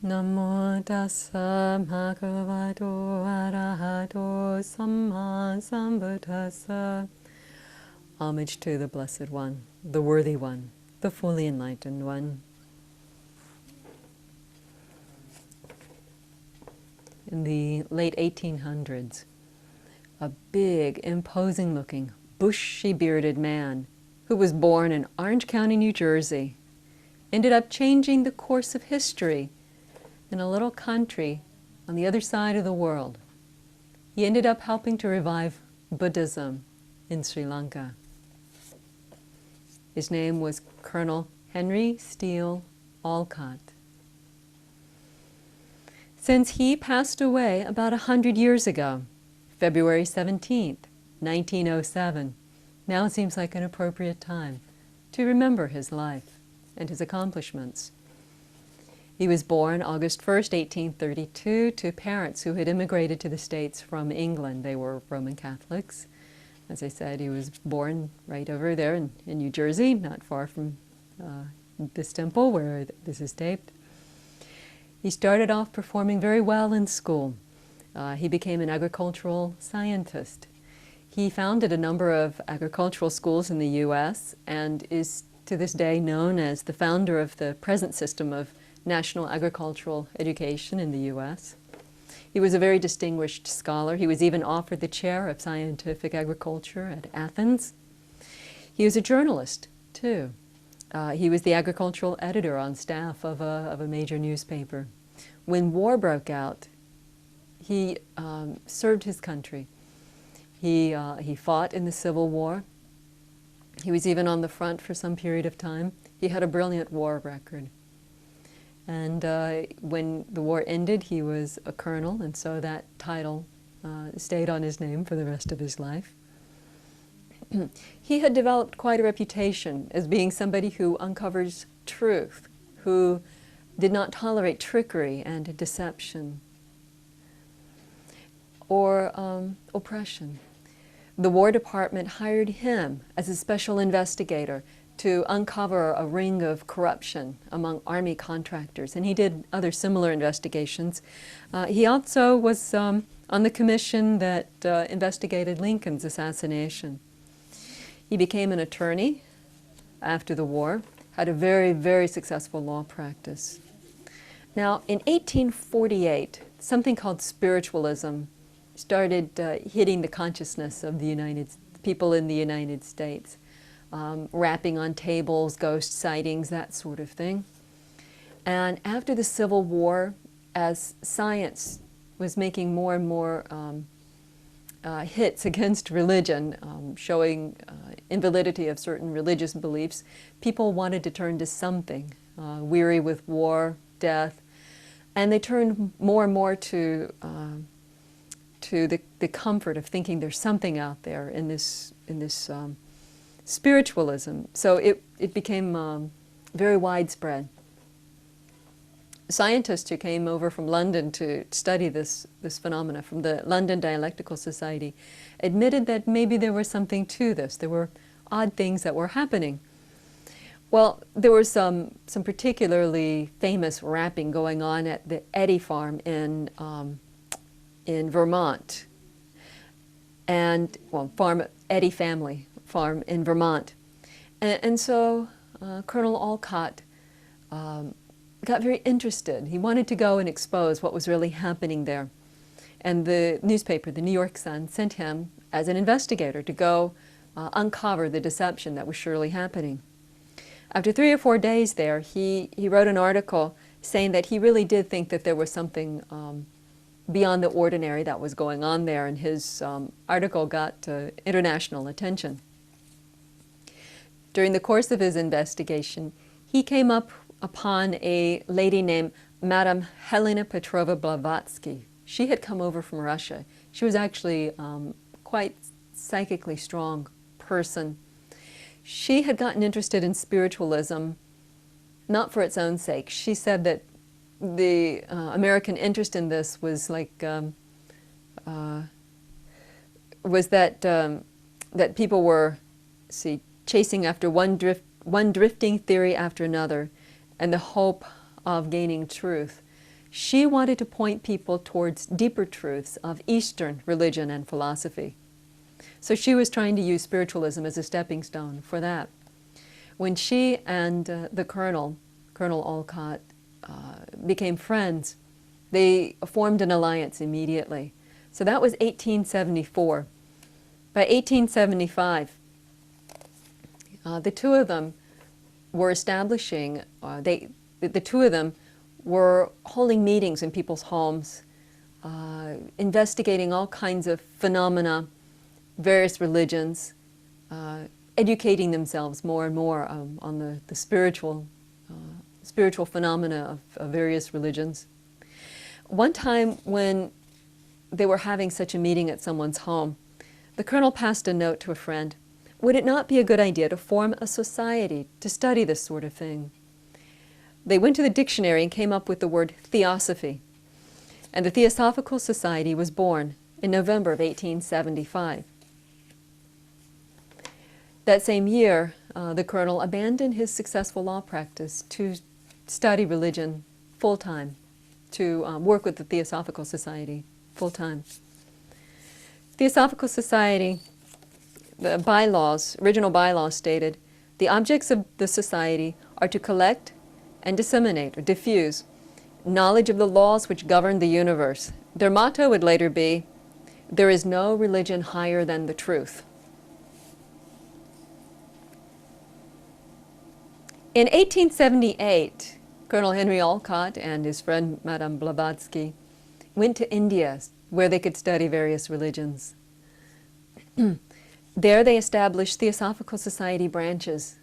Namo tassa bhagavato arahato samma sambuddhassa. Homage to the Blessed One, the Worthy One, the fully enlightened One. In the late 1800s, a big, imposing-looking, bushy-bearded man who was born in Orange County, New Jersey, ended up changing the course of history in a little country on the other side of the world. He ended up helping to revive Buddhism in Sri Lanka. His name was Colonel Henry Steele Alcott. Since he passed away about 100 years ago, February 17th, 1907, now seems like an appropriate time to remember his life and his accomplishments. He was born August 1st, 1832, to parents who had immigrated to the States from England. They were Roman Catholics. As I said, he was born right over there in New Jersey, not far from this temple where this is taped. He started off performing very well in school. He became an agricultural scientist. He founded a number of agricultural schools in the U.S. and is to this day known as the founder of the present system of national agricultural education in the U.S. He was a very distinguished scholar. He was even offered the chair of scientific agriculture at Athens. He was a journalist, too. He was the agricultural editor on staff of a major newspaper. When war broke out, he served his country. He fought in the Civil War. He was even on the front for some period of time. He had a brilliant war record. And when the war ended, he was a colonel, and so that title stayed on his name for the rest of his life. He had developed quite a reputation as being somebody who uncovers truth, who did not tolerate trickery and deception or oppression. The War Department hired him as a special investigator to uncover a ring of corruption among Army contractors, and he did other similar investigations. He also was on the commission that investigated Lincoln's assassination. He became an attorney after the war, had a very, very successful law practice. Now, in 1848, something called spiritualism started hitting the consciousness of the people in the United States. Rapping on tables, ghost sightings, that sort of thing. And after the Civil War, as science was making more and more hits against religion, showing invalidity of certain religious beliefs, people wanted to turn to something, weary with war, death, and they turned more and more to the comfort of thinking there's something out there in this spiritualism. So it became very widespread. Scientists who came over from London to study this phenomena from the London Dialectical Society admitted that maybe there was something to this. There were odd things that were happening. Well, there was some particularly famous rapping going on at the Eddy farm in Vermont, and Eddy family farm in Vermont. And so Colonel Olcott got very interested. He wanted to go and expose what was really happening there. And the newspaper, the New York Sun, sent him as an investigator to go uncover the deception that was surely happening. After 3 or 4 days there, he wrote an article saying that he really did think that there was something beyond the ordinary that was going on there, and his article got international attention. During the course of his investigation, he came upon a lady named Madame Helena Petrova Blavatsky. She had come over from Russia. She was actually quite psychically strong person. She had gotten interested in spiritualism, not for its own sake. She said that the American interest in this was like that people were chasing after one drifting theory after another, and the hope of gaining truth. She wanted to point people towards deeper truths of Eastern religion and philosophy. So she was trying to use spiritualism as a stepping stone for that. When she and the Colonel Olcott, became friends, they formed an alliance immediately. So that was 1874. By 1875, the two of them were establishing, the two of them were holding meetings in people's homes, investigating all kinds of phenomena, various religions, educating themselves more and more on the spiritual phenomena of various religions. One time when they were having such a meeting at someone's home, the Colonel passed a note to a friend. Would it not be a good idea to form a society to study this sort of thing? They went to the dictionary and came up with the word theosophy. And the Theosophical Society was born in November of 1875. That same year, the Colonel abandoned his successful law practice to study religion full-time, to work with the Theosophical Society full-time. Theosophical Society, the bylaws, original bylaws stated, the objects of the society are to collect and disseminate or diffuse knowledge of the laws which govern the universe. Their motto would later be, there is no religion higher than the truth. In 1878, Colonel Henry Alcott and his friend Madame Blavatsky went to India where they could study various religions. There they established Theosophical Society branches,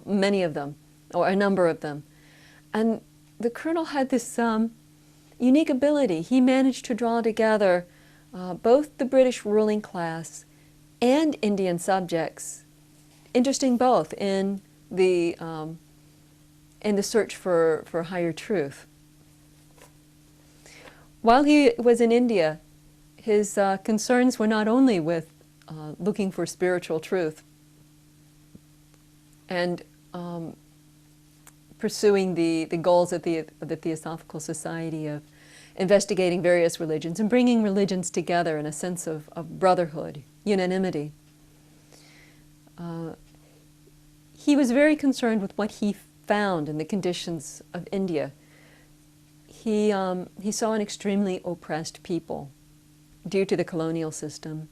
many of them, or a number of them. And the Colonel had this unique ability. He managed to draw together both the British ruling class and Indian subjects, interesting both in the search for higher truth. While he was in India, his concerns were not only with looking for spiritual truth and pursuing the goals of the Theosophical Society of investigating various religions and bringing religions together in a sense of brotherhood, unanimity. He was very concerned with what he found in the conditions of India. He saw an extremely oppressed people due to the colonial system.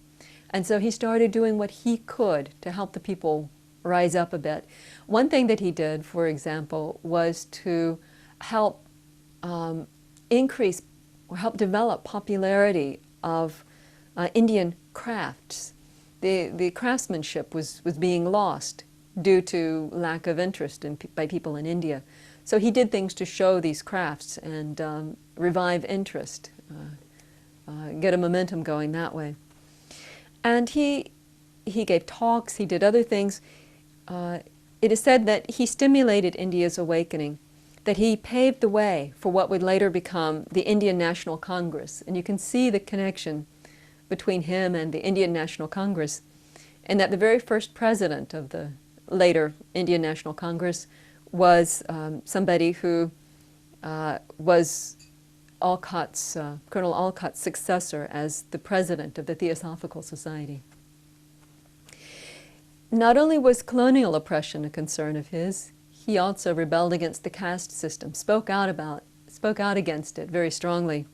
And so he started doing what he could to help the people rise up a bit. One thing that he did, for example, was to help increase or help develop popularity of Indian crafts. The craftsmanship was being lost due to lack of interest by people in India. So he did things to show these crafts and revive interest, get a momentum going that way. And he gave talks, he did other things. It is said that he stimulated India's awakening, that he paved the way for what would later become the Indian National Congress. And you can see the connection between him and the Indian National Congress, and that the very first president of the later Indian National Congress was somebody who was Colonel Olcott's successor as the president of the Theosophical Society. Not only was colonial oppression a concern of his, he also rebelled against the caste system, spoke out against it very strongly,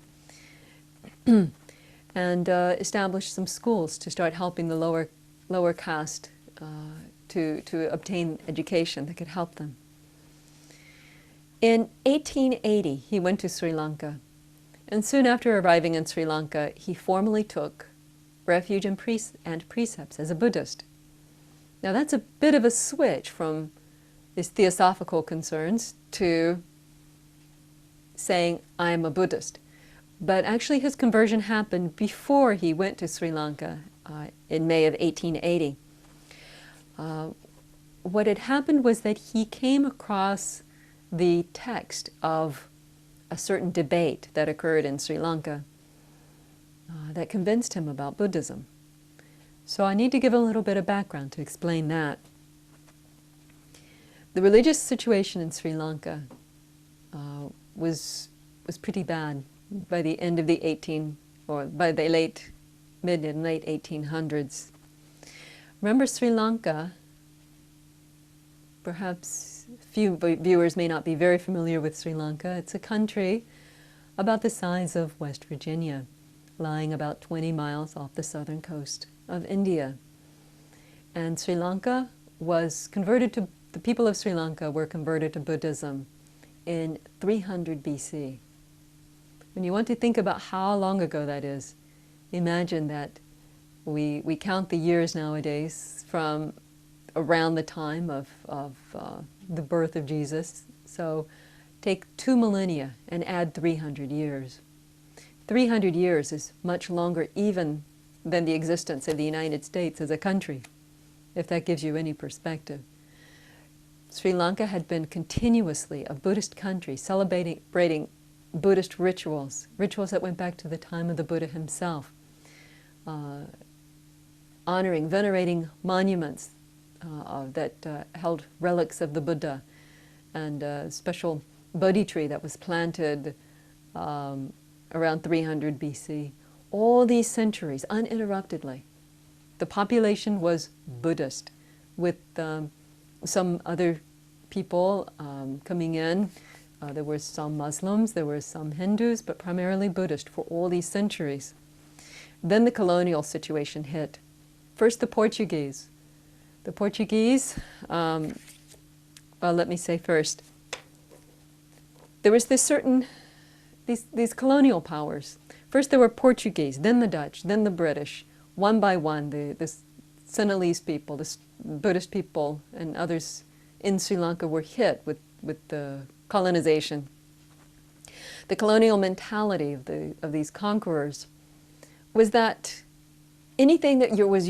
and established some schools to start helping the lower caste to obtain education that could help them. In 1880, he went to Sri Lanka, and soon after arriving in Sri Lanka, he formally took refuge and precepts as a Buddhist. Now that's a bit of a switch from his theosophical concerns to saying, I'm a Buddhist. But actually his conversion happened before he went to Sri Lanka in May of 1880. What had happened was that he came across the text of a certain debate that occurred in Sri Lanka that convinced him about Buddhism. So I need to give a little bit of background to explain that. The religious situation in Sri Lanka was was pretty bad by the end of the by the mid and late 1800s. Remember Sri Lanka? Perhaps few viewers may not be very familiar with Sri Lanka. It's a country about the size of West Virginia, lying about 20 miles off the southern coast of India. And Sri Lanka was converted to, the people of Sri Lanka were converted to Buddhism in 300 BC. When you want to think about how long ago that is, imagine that we count the years nowadays from around the time of the birth of Jesus. So take 2 millennia and add 300 years. 300 years is much longer even than the existence of the United States as a country, if that gives you any perspective. Sri Lanka had been continuously a Buddhist country, celebrating Buddhist rituals that went back to the time of the Buddha himself, honoring, venerating monuments that held relics of the Buddha, and a special Bodhi tree that was planted around 300 BC. All these centuries, uninterruptedly, the population was Buddhist, with some other people coming in. There were some Muslims, there were some Hindus, but primarily Buddhist for all these centuries. Then the colonial situation hit. First the Portuguese. The Portuguese, well, let me say first, there was this certain, these colonial powers. First there were Portuguese, then the Dutch, then the British. One by one, the Sinhalese people, the Buddhist people, and others in Sri Lanka were hit with the colonization. The colonial mentality of these conquerors was that anything that was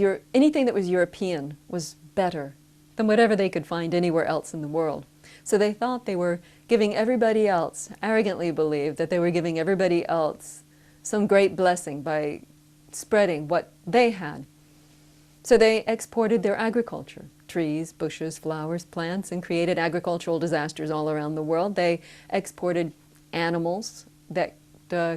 European was better than whatever they could find anywhere else in the world. So they thought they were giving everybody else, arrogantly believed that they were giving everybody else some great blessing by spreading what they had. So they exported their agriculture, trees, bushes, flowers, plants, and created agricultural disasters all around the world. They exported animals that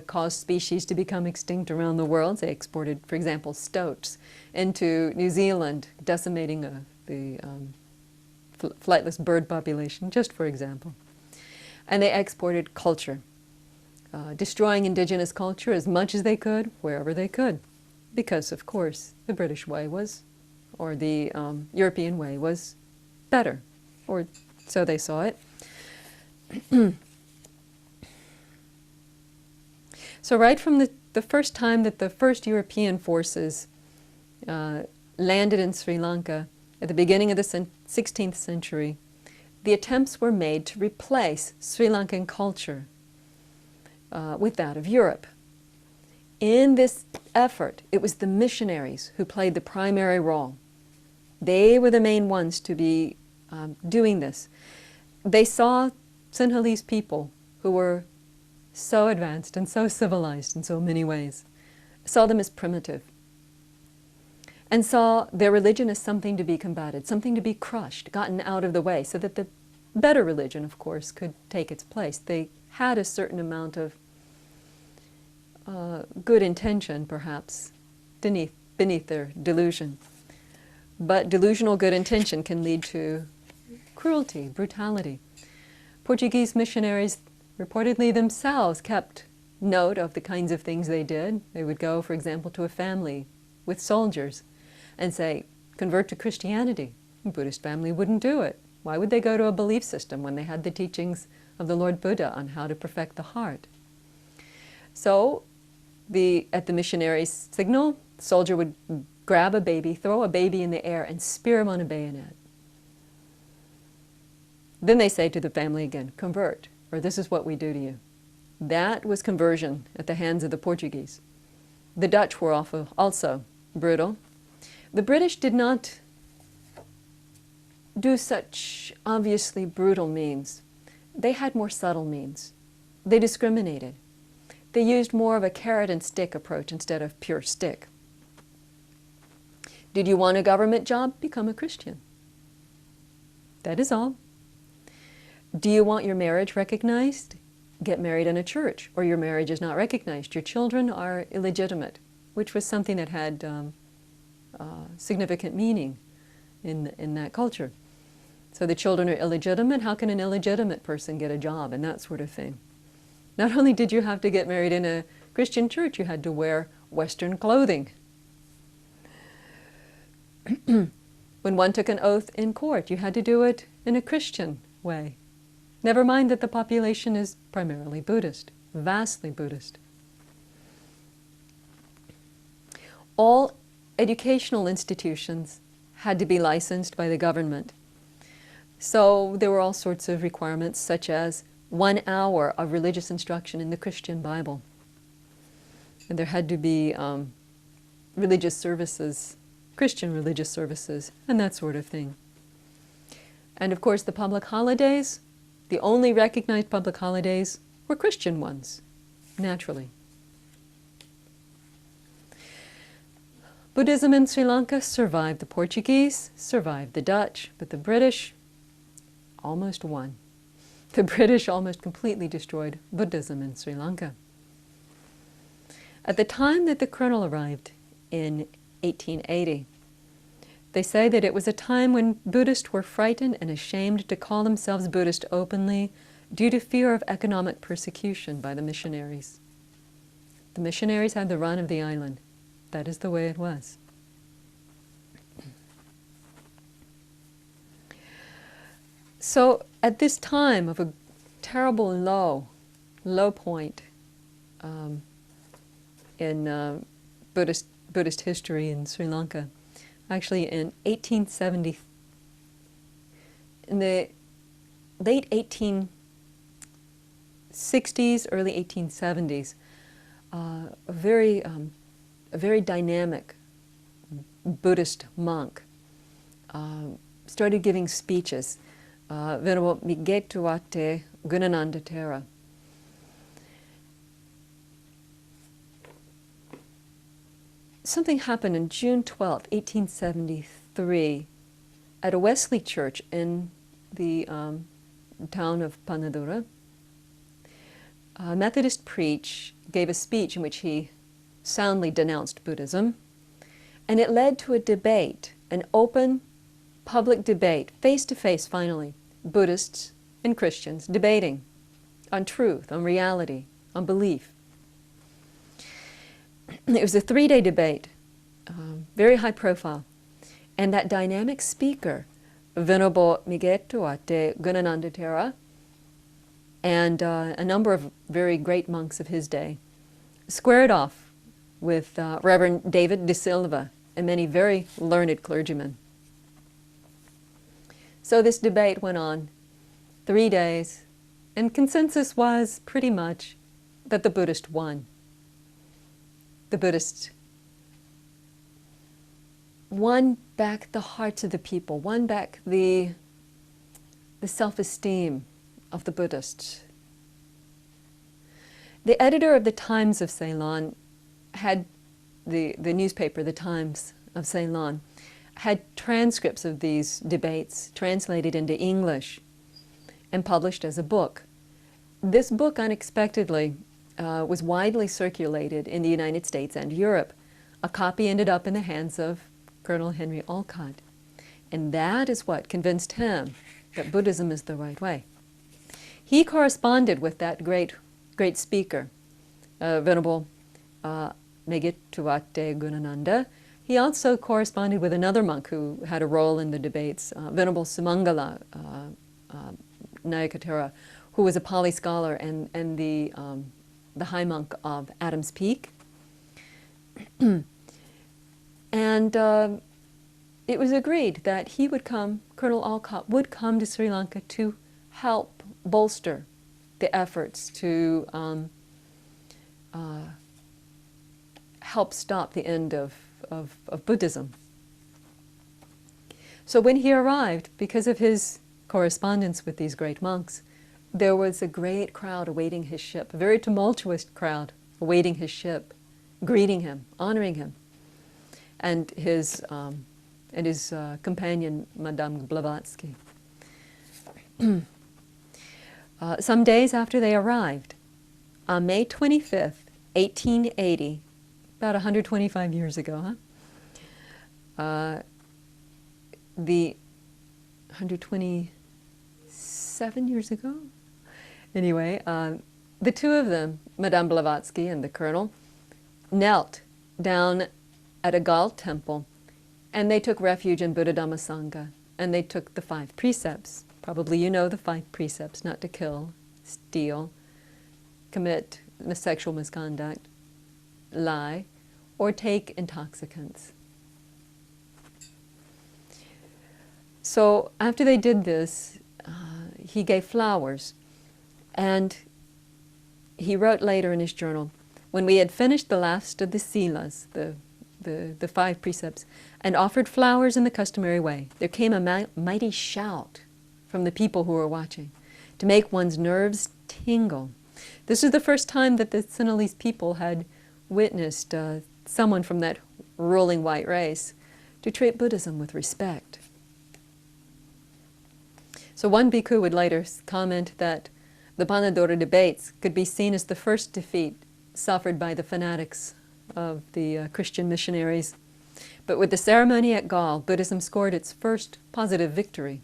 caused species to become extinct around the world. They exported, for example, stoats into New Zealand, decimating the flightless bird population, just for example. And they exported culture, destroying indigenous culture as much as they could, wherever they could. Because, of course, the British way was, or the European way was better, or so they saw it. So right from the first time that the first European forces landed in Sri Lanka at the beginning of the 16th century, the attempts were made to replace Sri Lankan culture with that of Europe. In this effort, it was the missionaries who played the primary role. They were the main ones to be doing this. They saw Sinhalese people who were so advanced and so civilized in so many ways, saw them as primitive, and saw their religion as something to be combated, something to be crushed, gotten out of the way, so that the better religion, of course, could take its place. They had a certain amount of good intention, perhaps, beneath their delusion. But delusional good intention can lead to cruelty, brutality. Portuguese missionaries reportedly themselves kept note of the kinds of things they did. They would go, for example, to a family with soldiers and say, convert to Christianity. A Buddhist family wouldn't do it. Why would they go to a belief system when they had the teachings of the Lord Buddha on how to perfect the heart? So, at the missionary's signal, the soldier would grab a baby, throw a baby in the air, and spear him on a bayonet. Then they say to the family again, convert, or this is what we do to you. That was conversion at the hands of the Portuguese. The Dutch were also brutal. The British did not do such obviously brutal means. They had more subtle means. They discriminated. They used more of a carrot and stick approach instead of pure stick. Did you want a government job? Become a Christian. That is all. Do you want your marriage recognized? get married in a church, or your marriage is not recognized. Your children are illegitimate, which was something that had significant meaning in that culture. So the children are illegitimate. How can an illegitimate person get a job, and that sort of thing? Not only did you have to get married in a Christian church, you had to wear Western clothing. When one took an oath in court, you had to do it in a Christian way. Never mind that the population is primarily Buddhist, vastly Buddhist. All educational institutions had to be licensed by the government. So there were all sorts of requirements, such as 1 hour of religious instruction in the Christian Bible. And there had to be religious services, Christian religious services, and that sort of thing. And of course the public holidays, the only recognized public holidays were Christian ones, naturally. Buddhism in Sri Lanka survived the Portuguese, survived the Dutch, but the British almost won. The British almost completely destroyed Buddhism in Sri Lanka. At the time that the Colonial arrived in 1880, they say that it was a time when Buddhists were frightened and ashamed to call themselves Buddhist openly due to fear of economic persecution by the missionaries. The missionaries had the run of the island. That is the way it was. So at this time of a terrible low point in Buddhist history in Sri Lanka, actually in 1870, in the late 1860s, early 1870s, a very dynamic Buddhist monk started giving speeches. Venerable Migetuate Gunananda Thera. Something happened on June 12, 1873, at a Wesley church in the town of Panadura. A Methodist preacher gave a speech in which he soundly denounced Buddhism, and it led to a debate, an open public debate, face-to-face finally, Buddhists and Christians debating on truth, on reality, on belief. It was a 3-day debate, very high profile, and that dynamic speaker, Venerable Migetuate Gunananda Thera, and a number of very great monks of his day, squared off with Reverend David de Silva and many very learned clergymen. So this debate went on 3 days, and consensus was pretty much that the Buddhist won. The Buddhists won back the hearts of the people, won back the self-esteem of the Buddhists. The editor of the Times of Ceylon had, the newspaper, the Times of Ceylon, had transcripts of these debates translated into English and published as a book. This book unexpectedly was widely circulated in the United States and Europe. A copy ended up in the hands of Colonel Henry Alcott, and that is what convinced him that Buddhism is the right way. He corresponded with that great speaker, Venerable Migetuate Gunananda. He also corresponded with another monk who had a role in the debates, Venerable Sumangala Nayakathera, who was a Pali scholar and the high monk of Adams Peak. And it was agreed that he would come, Colonel Olcott would come to Sri Lanka to help bolster the efforts to help stop the end of Buddhism. So when he arrived, because of his correspondence with these great monks, there was a great crowd awaiting his ship, a very tumultuous crowd awaiting his ship, greeting him, honoring him, and his companion, Madame Blavatsky. Some days after they arrived, on May 25th, 1880, about 125 years ago, the 127 years ago? Anyway, the two of them, Madame Blavatsky and the Colonel, knelt down at a Gal temple, and they took refuge in Buddha Dhamma Sangha, and they took the 5 precepts. Probably you know the 5 precepts: not to kill, steal, commit sexual misconduct, lie, or take intoxicants. So after they did this, he gave flowers, and he wrote later in his journal, when we had finished the last of the silas, the 5 precepts, and offered flowers in the customary way, there came a mighty shout from the people who were watching to make one's nerves tingle. This is the first time that the Sinhalese people had witnessed someone from that ruling white race to treat Buddhism with respect. So one bhikkhu would later comment that the Panadura debates could be seen as the first defeat suffered by the fanatics of the Christian missionaries. But with the ceremony at Gal, Buddhism scored its first positive victory.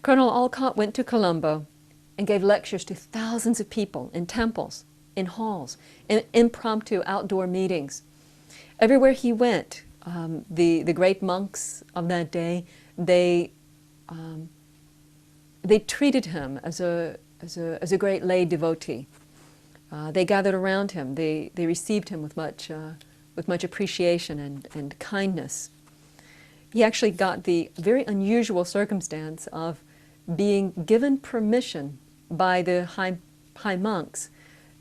Colonel Olcott went to Colombo and gave lectures to thousands of people in temples, in halls, in impromptu outdoor meetings. Everywhere he went, the great monks of that day, they treated him as a great lay devotee. They gathered around him. They received him with much appreciation and kindness. He actually got the very unusual circumstance of being given permission by the high monks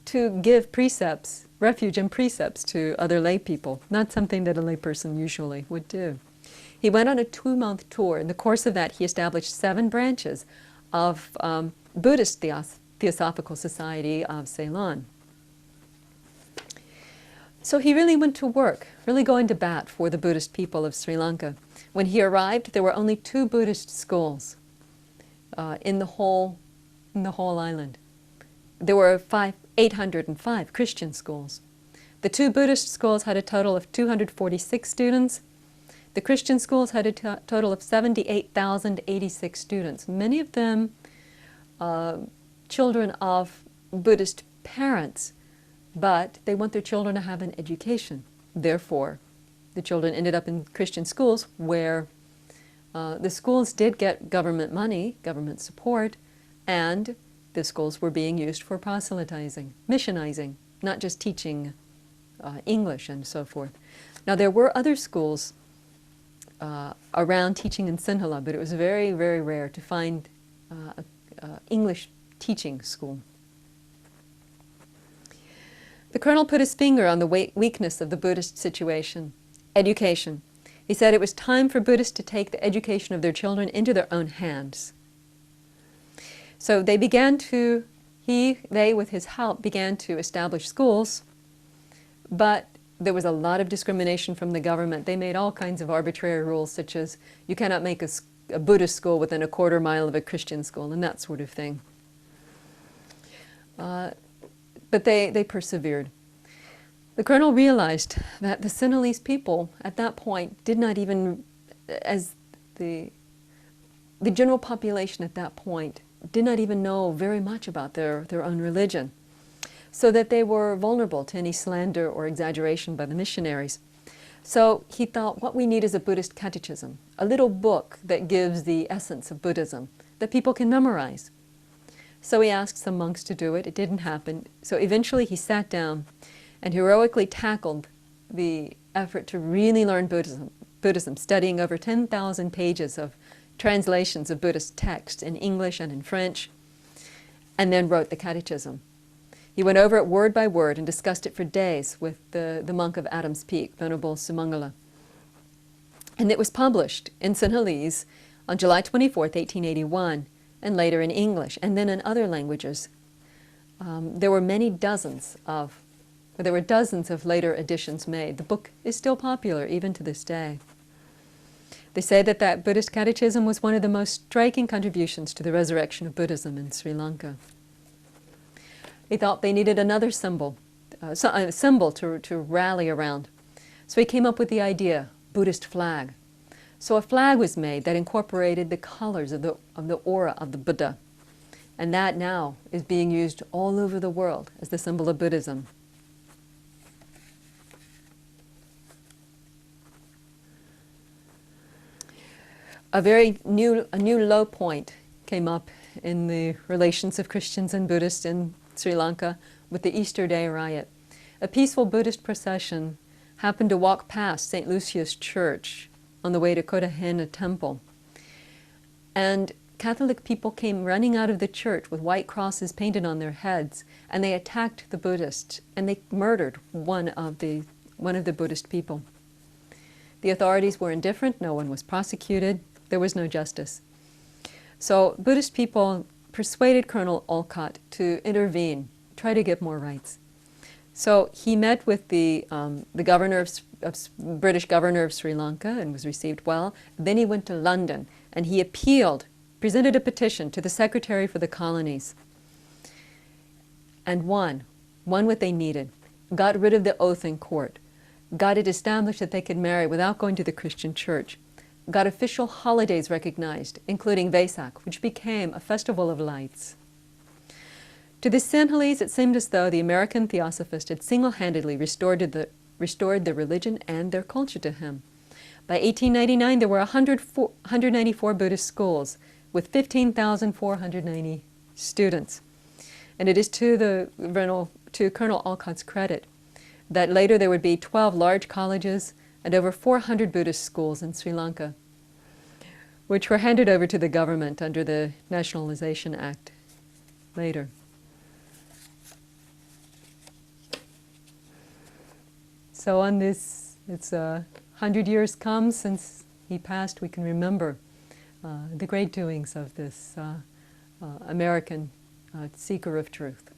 to give precepts, refuge and precepts to other lay people, not something that a lay person usually would do. He went on a 2-month tour. In the course of that, he established 7 branches of Buddhist Theosophical Society of Ceylon. So he really went to work, really going to bat for the Buddhist people of Sri Lanka. When he arrived, there were only 2 Buddhist schools in the whole island. There were 805 Christian schools. The 2 Buddhist schools had a total of 246 students. The Christian schools had a total of 78,086 students, many of them children of Buddhist parents, but they want their children to have an education. Therefore, the children ended up in Christian schools where the schools did get government money, government support, and the schools were being used for proselytizing, missionizing, not just teaching English and so forth. Now, there were other schools around teaching in Sinhala, but it was very, very rare to find English teaching school. The Colonel put his finger on the weakness of the Buddhist situation: education. He said it was time for Buddhists to take the education of their children into their own hands. So they with his help, began to establish schools, but there was a lot of discrimination from the government. They made all kinds of arbitrary rules, such as you cannot make a Buddhist school within a quarter mile of a Christian school, and that sort of thing. But they persevered. The Colonel realized that the Sinhalese people at that point did not even, as the general population at that point, did not even know very much about their own religion, so that they were vulnerable to any slander or exaggeration by the missionaries. So he thought, what we need is a Buddhist catechism, a little book that gives the essence of Buddhism that people can memorize. So he asked some monks to do it. It didn't happen. So eventually he sat down and heroically tackled the effort to really learn Buddhism, studying over 10,000 pages of translations of Buddhist texts in English and in French, and then wrote the catechism. He went over it word by word and discussed it for days with the monk of Adams Peak, Venerable Sumangala. And it was published in Sinhalese on July 24th, 1881, and later in English, and then in other languages. There were dozens of later editions made. The book is still popular even to this day. They say that that Buddhist catechism was one of the most striking contributions to the resurrection of Buddhism in Sri Lanka. He thought they needed another symbol, a symbol to rally around. So he came up with the idea, Buddhist flag. So a flag was made that incorporated the colors of the aura of the Buddha. And that now is being used all over the world as the symbol of Buddhism. A new low point came up in the relations of Christians and Buddhists in Sri Lanka with the Easter Day riot. A peaceful Buddhist procession happened to walk past St. Lucia's Church on the way to Kodahena Temple. And Catholic people came running out of the church with white crosses painted on their heads, and they attacked the Buddhists, and they murdered one of the Buddhist people. The authorities were indifferent, no one was prosecuted, there was no justice. So Buddhist people persuaded Colonel Olcott to intervene, try to get more rights. So he met with the British governor of Sri Lanka and was received well. Then he went to London and he appealed, presented a petition to the Secretary for the Colonies, and won what they needed, got rid of the oath in court, got it established that they could marry without going to the Christian church, got official holidays recognized, including Vesak, which became a festival of lights. To the Sinhalese, it seemed as though the American theosophist had single-handedly restored their religion and their culture to him. By 1899, there were 194 Buddhist schools with 15,490 students. And it is to Colonel Olcott's credit that later there would be 12 large colleges and over 400 Buddhist schools in Sri Lanka, which were handed over to the government under the Nationalization Act later. So on this, it's 100 years come since he passed, we can remember the great doings of this American seeker of truth.